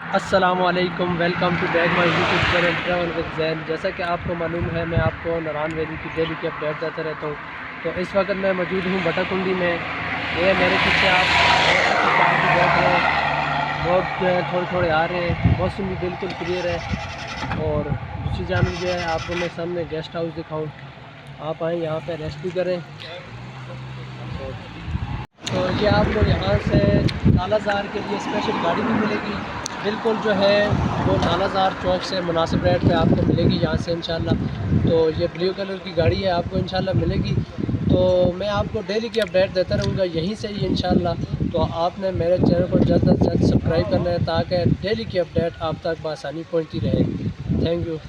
अस्सलामुअलैकुम, welcome to back my YouTube channel travel with Zain. जैसा कि आपको मालूम है, मैं आपको नारायण वैली की डेली की अपडेट देता रहता हूँ। तो इस वक्त मैं मौजूद हूँ बटाकुंडी में। ये मेरे पीछे आप देख रहे हैं, लोग जो है थोड़े थोड़े आ रहे हैं। मौसम भी बिल्कुल क्लियर है। और दूसरी जानब जो है आपको मैं सामने गेस्ट हाउस दिखाऊँ, आप आएँ यहाँ पर रेस्ट भी करें। तो ये आपको यहाँ से नालाजार के लिए स्पेशल गाड़ी भी मिलेगी, बिल्कुल जो है वो नालाजार चौक से मुनासिब रेट पे आपको मिलेगी यहाँ से इंशाल्लाह। तो ये ब्लू कलर की गाड़ी है, आपको इंशाल्लाह मिलेगी। तो मैं आपको डेली की अपडेट देता रहूँगा यहीं से ही इंशाल्लाह। तो आपने मेरे चैनल को जल्द से जल्द सब्सक्राइब करना है ताकि डेली की अपडेट आप तक बआसानी पहुँचती रहे। Thank you.